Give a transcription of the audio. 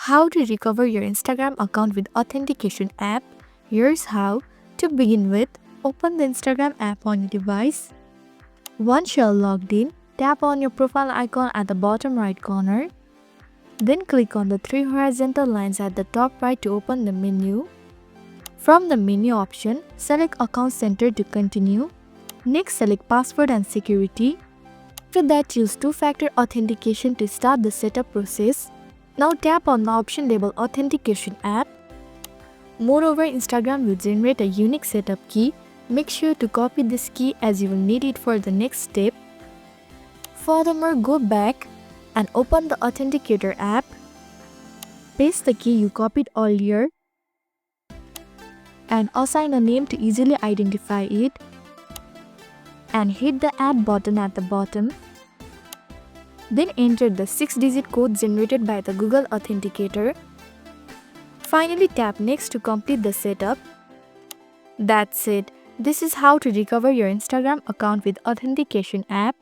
How to recover your Instagram account with Authentication app? Here's how. To begin with, open the Instagram app on your device. Once you're logged in, tap on your profile icon at the bottom right corner. Then click on the three horizontal lines at the top right to open the menu. From the menu option, select Account Center to continue. Next, select Password and Security. After that, use two-factor authentication to start the setup process. Now tap on the option labeled Authentication app. Moreover, Instagram will generate a unique setup key. Make sure to copy this key as you will need it for the next step. Furthermore, go back and open the Authenticator app. Paste the key you copied earlier and assign a name to easily identify it. And hit the Add button at the bottom. Then enter the 6-digit code generated by the Google Authenticator. Finally, tap Next to complete the setup. That's it. This is how to recover your Instagram account with Authentication app.